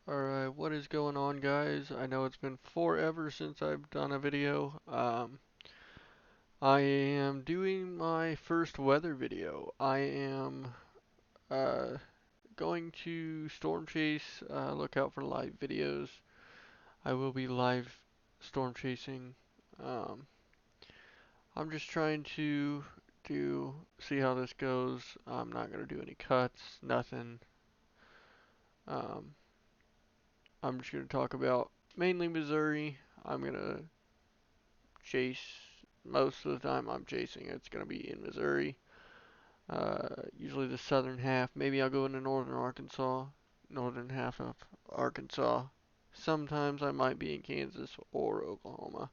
Alright, what is going on, guys? I know it's been forever since I've done a video. I am doing my first weather video. I am uh, going to storm chase. Look out for live videos. I will be live storm chasing. Um, I'm just trying to see how this goes. I'm not gonna do any cuts, nothing. Um, I'm just gonna talk about mainly Missouri. I'm gonna chase. Most of the time I'm chasing, it's going to be in Missouri. Usually the southern half. Maybe I'll go into northern Arkansas, northern half of Arkansas. Sometimes I might be in Kansas or Oklahoma.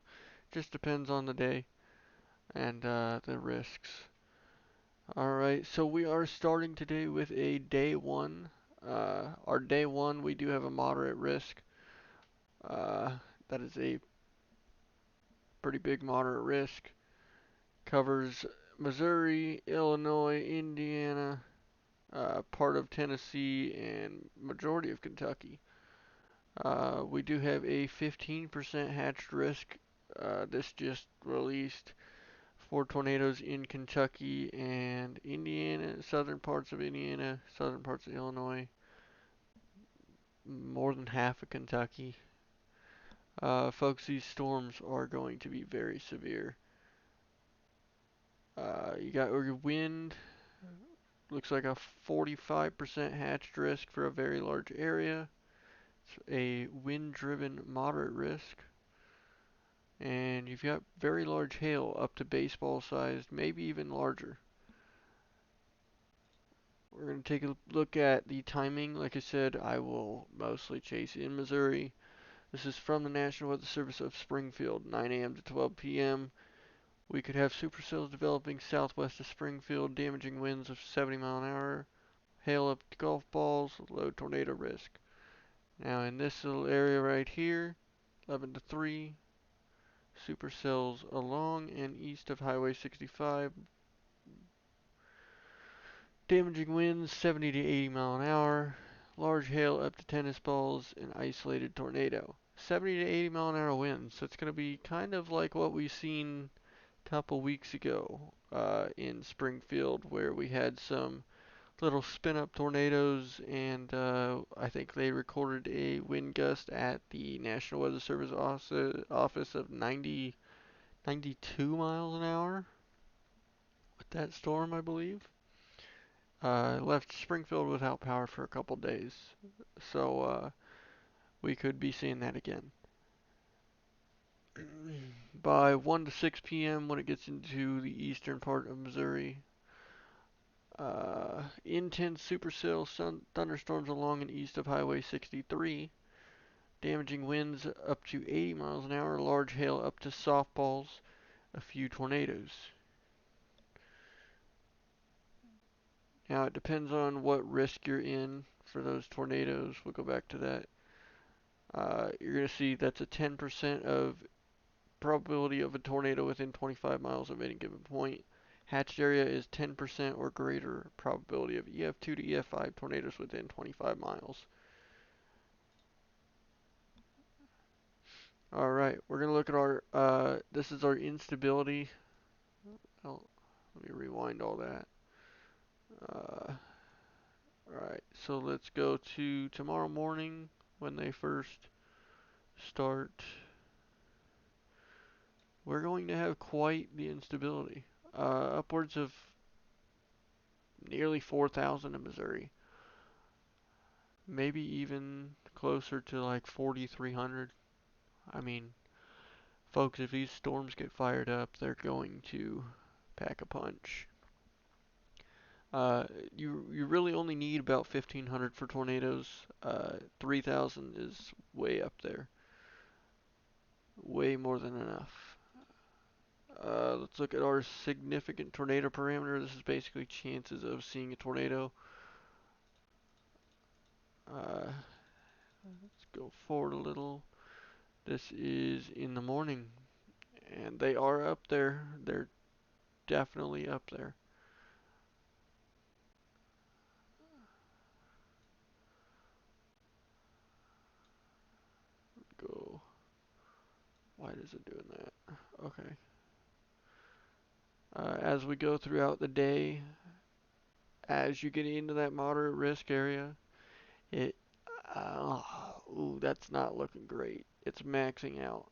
Just depends on the day and the risks. Alright, so we are starting today with a day one. Our day one, we do have a moderate risk. Uh, that is a pretty big moderate risk. Covers Missouri, Illinois, Indiana, part of Tennessee, and majority of Kentucky. We do have a 15% hatched risk. This just released for tornadoes in Kentucky and Indiana, southern parts of Indiana, southern parts of Illinois, more than half of Kentucky. Folks, these storms are going to be very severe. You got your wind. Looks like a 45% hatched risk for a very large area. It's a wind-driven moderate risk. And you've got very large hail up to baseball sized, maybe even larger. We're going to take a look at the timing. Like I said, I will mostly chase in Missouri. This is from the National Weather Service of Springfield, 9 a.m. to 12 p.m. We could have supercells developing southwest of Springfield, damaging winds of 70 mile an hour, hail up to golf balls, low tornado risk. Now in this little area right here, 11 to 3, supercells along and east of Highway 65, damaging winds 70 to 80 mile an hour, large hail up to tennis balls, and isolated tornado. 70 to 80 mile an hour winds. So it's going to be kind of like what we seen a couple weeks ago in Springfield, where we had some little spin up tornadoes, and I think they recorded a wind gust at the National Weather Service office of 92 miles an hour with that storm, I believe. Left Springfield without power for a couple days, so we could be seeing that again. By 1 to 6 p.m., when it gets into the eastern part of Missouri, intense supercell thunderstorms along and east of Highway 63, damaging winds up to 80 miles an hour, large hail up to softballs, a few tornadoes. Now it depends on what risk you're in for those tornadoes. We'll go back to that. You're going to see that's a 10% of probability of a tornado within 25 miles of any given point. Hatched area is 10% or greater probability of EF2 to EF5 tornadoes within 25 miles. Alright, we're going to look at our, this is our instability. Oh, let me rewind all that. Alright, so let's go to tomorrow morning when they first start. We're going to have quite the instability. Upwards of nearly 4,000 in Missouri. Maybe even closer to like 4,300. I mean, folks, if these storms get fired up, they're going to pack a punch. Uh, you really only need about 1,500 for tornadoes. 3,000 is way up there. Way more than enough. Let's look at our significant tornado parameter. This is basically chances of seeing a tornado. Let's go forward a little. This is in the morning, and they are up there. They're definitely up there. Why is it doing that? Okay. As we go throughout the day, as you get into that moderate risk area, it, uh, ooh, that's not looking great. It's maxing out.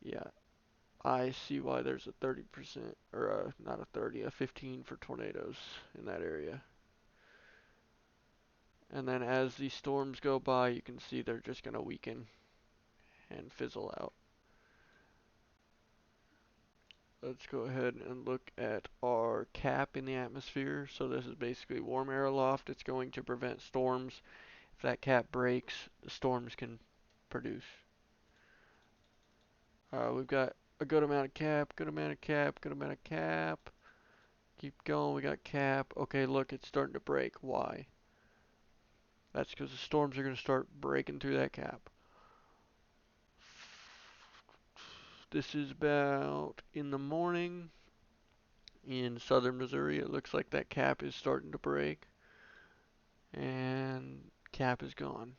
Yeah, I see why there's a 30% or not a 30, a 15 for tornadoes in that area. And then as these storms go by, you can see they're just going to weaken and fizzle out. Let's go ahead and look at our cap in the atmosphere. So this is basically warm air aloft. It's going to prevent storms. If that cap breaks, the storms can produce. We've got a good amount of cap, good amount of cap, good amount of cap. Keep going, we got cap. Okay, look, it's starting to break. Why? That's because the storms are going to start breaking through that cap. This is about in the morning in southern Missouri. It looks like that cap is starting to break. And cap is gone.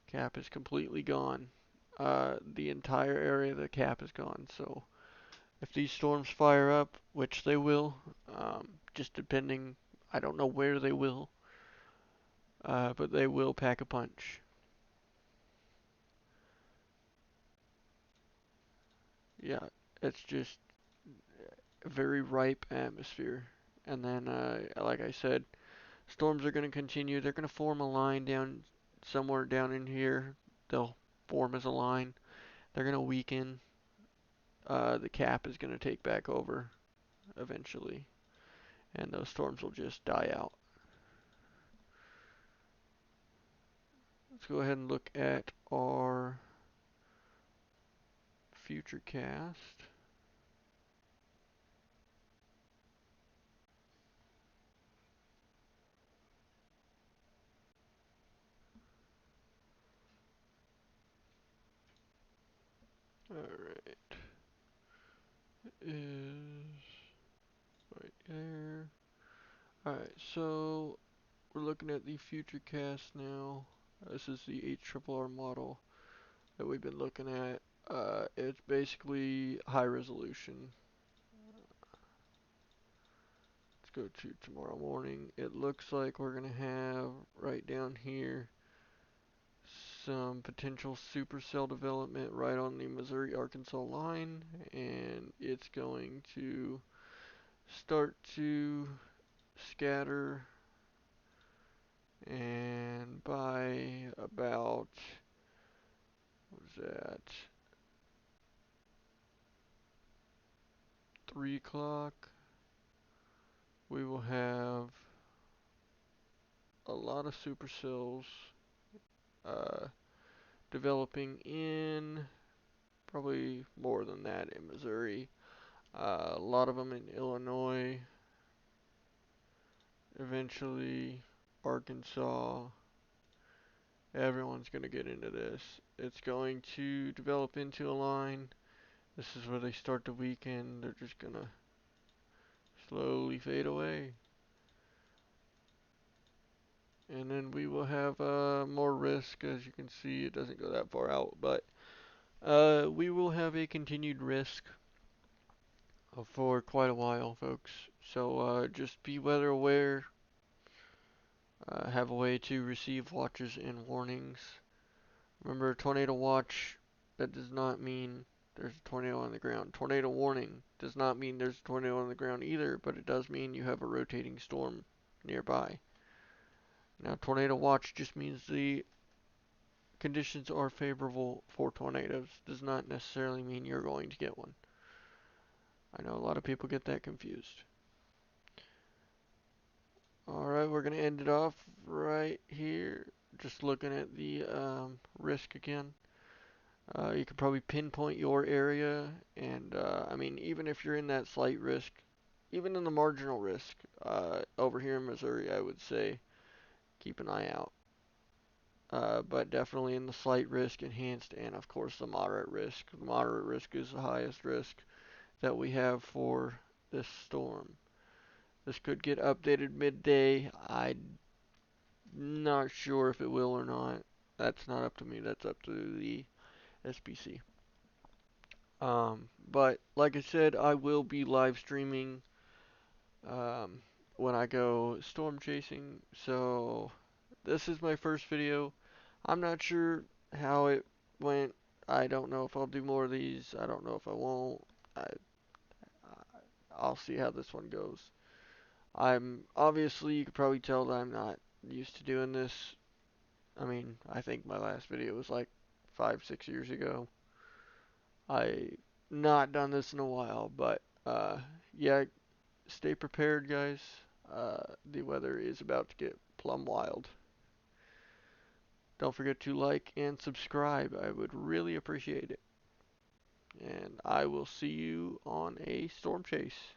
Cap is completely gone. The entire area of the cap is gone. So if these storms fire up, which they will, just depending, I don't know where they will, but they will pack a punch. Yeah, it's just a very ripe atmosphere. And then, like I said, storms are going to continue. They're going to form a line down somewhere down in here. They'll form as a line. They're going to weaken. The cap is going to take back over eventually, and those storms will just die out. Let's go ahead and look at our future cast. Alright, is right there. Alright, so we're looking at the future cast now. This is the HRRR model that we've been looking at. It's basically high resolution. Let's go to tomorrow morning. It looks like we're going to have right down here some potential supercell development right on the Missouri-Arkansas line, and it's going to start to scatter, and by about, what is that, 3 o'clock, we will have a lot of supercells uh, developing in, probably more than that in Missouri, a lot of them in Illinois, eventually Arkansas. Everyone's going to get into this. It's going to develop into a line. This is where they start to weaken. They're just going to slowly fade away. And then we will have more risk. As you can see, it doesn't go that far out, but we will have a continued risk for quite a while, folks. So just be weather aware. Have a way to receive watches and warnings. Remember, tornado watch, that does not mean there's a tornado on the ground. Tornado warning does not mean there's a tornado on the ground either, but it does mean you have a rotating storm nearby. Now, tornado watch just means the conditions are favorable for tornadoes. Does not necessarily mean you're going to get one. I know a lot of people get that confused. Alright, we're going to end it off right here. Just looking at the risk again. You can probably pinpoint your area, and I mean, even if you're in that slight risk, even in the marginal risk, over here in Missouri, I would say keep an eye out. But definitely in the slight risk, enhanced, and of course the moderate risk. The moderate risk is the highest risk that we have for this storm. This could get updated midday. I'm not sure if it will or not. That's not up to me. That's up to the SBC. But like I said, I will be live streaming um, when I go storm chasing. So this is my first video. I'm not sure how it went. I don't know if I'll do more of these. I don't know if I won't. I, I'll see how this one goes. I'm obviously, you could probably tell that I'm not used to doing this. I mean, I think my last video was like 5, 6 years ago. I not done this in a while, but yeah, stay prepared, guys. The weather is about to get plumb wild. Don't forget to like and subscribe. I would really appreciate it. And I will see you on a storm chase.